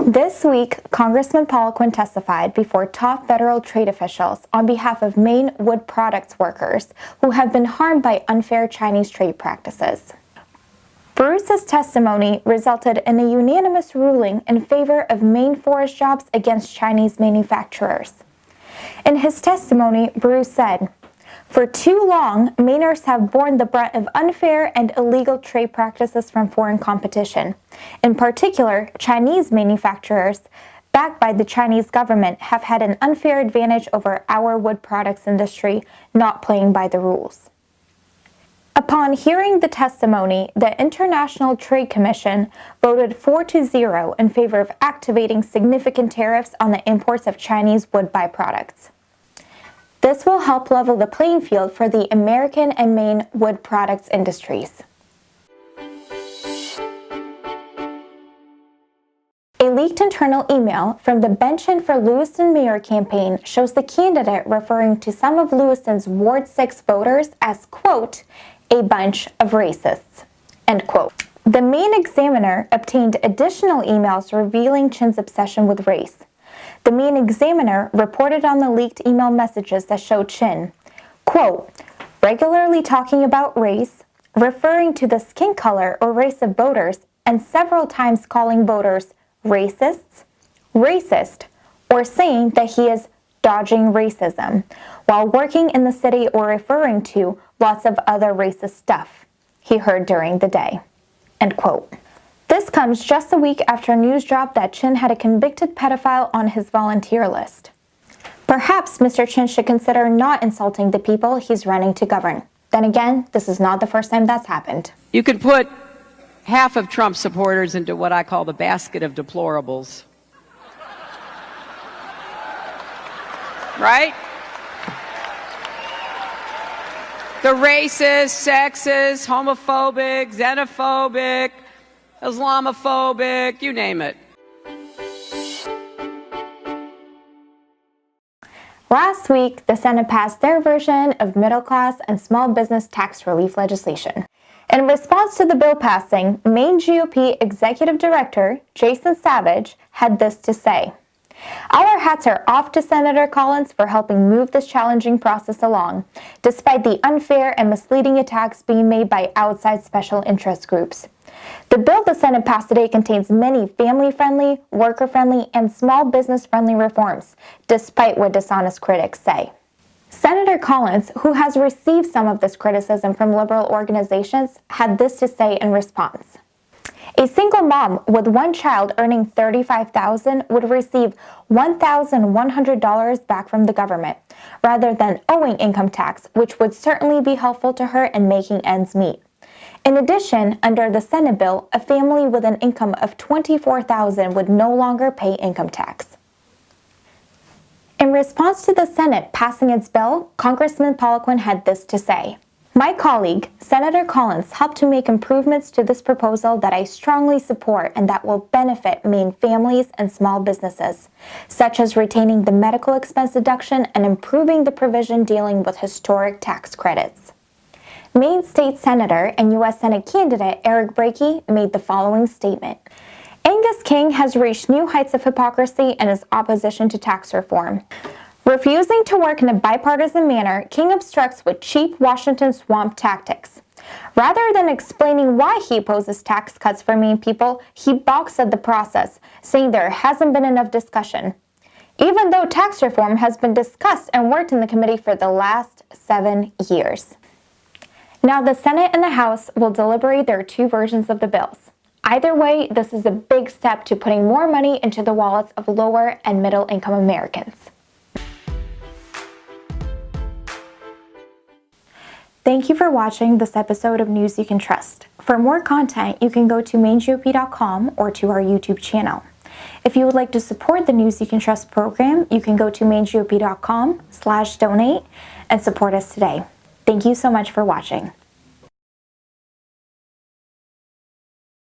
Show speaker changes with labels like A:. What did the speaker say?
A: This week, Congressman Poliquin testified before top federal trade officials on behalf of Maine wood products workers who have been harmed by unfair Chinese trade practices. Bruce's testimony resulted in a unanimous ruling in favor of Maine forest jobs against Chinese manufacturers. In his testimony, Bruce said, "For too long, Mainers have borne the brunt of unfair and illegal trade practices from foreign competition. In particular, Chinese manufacturers, backed by the Chinese government, have had an unfair advantage over our wood products industry, not playing by the rules." Upon hearing the testimony, the International Trade Commission voted 4-0 in favor of activating significant tariffs on the imports of Chinese wood byproducts. This will help level the playing field for the American and Maine wood products industries. A leaked internal email from the Bench In for Lewiston mayor campaign shows the candidate referring to some of Lewiston's Ward 6 voters as, quote, "a bunch of racists," end quote. The Maine Examiner obtained additional emails revealing Chin's obsession with race. The Maine Examiner reported on the leaked email messages that showed Chin, quote, "regularly talking about race, referring to the skin color or race of voters, and several times calling voters racists, racist, or saying that he is dodging racism, while working in the city or referring to lots of other racist stuff he heard during the day," end quote. This comes just a week after news dropped that Chin had a convicted pedophile on his volunteer list. Perhaps Mr. Chin should consider not insulting the people he's running to govern. Then again, this is not the first time that's happened.
B: You could put half of Trump supporters into what I call the basket of deplorables. Right? The racist, sexist, homophobic, xenophobic, Islamophobic, you name it.
A: Last week, the Senate passed their version of middle-class and small business tax relief legislation. In response to the bill passing, Maine GOP Executive Director Jason Savage had this to say, "Our hats are off to Senator Collins for helping move this challenging process along, despite the unfair and misleading attacks being made by outside special interest groups. The bill the Senate passed today contains many family-friendly, worker-friendly, and small business-friendly reforms, despite what dishonest critics say." Senator Collins, who has received some of this criticism from liberal organizations, had this to say in response. "A single mom with one child earning $35,000 would receive $1,100 back from the government, rather than owing income tax, which would certainly be helpful to her in making ends meet. In addition, under the Senate bill, a family with an income of $24,000 would no longer pay income tax." In response to the Senate passing its bill, Congressman Poliquin had this to say, "My colleague, Senator Collins, helped to make improvements to this proposal that I strongly support and that will benefit Maine families and small businesses, such as retaining the medical expense deduction and improving the provision dealing with historic tax credits." Maine State Senator and U.S. Senate candidate Eric Brakey made the following statement. "Angus King has reached new heights of hypocrisy in his opposition to tax reform. Refusing to work in a bipartisan manner, King obstructs with cheap Washington swamp tactics. Rather than explaining why he opposes tax cuts for Maine people, he balks at the process, saying there hasn't been enough discussion, even though tax reform has been discussed and worked in the committee for the last 7 years." Now, the Senate and the House will deliberate their two versions of the bills. Either way, this is a big step to putting more money into the wallets of lower and middle income Americans. Thank you for watching this episode of News You Can Trust. For more content, you can go to mainegop.com or to our YouTube channel. If you would like to support the News You Can Trust program, you can go to mainegop.com/donate and support us today. Thank you so much for watching.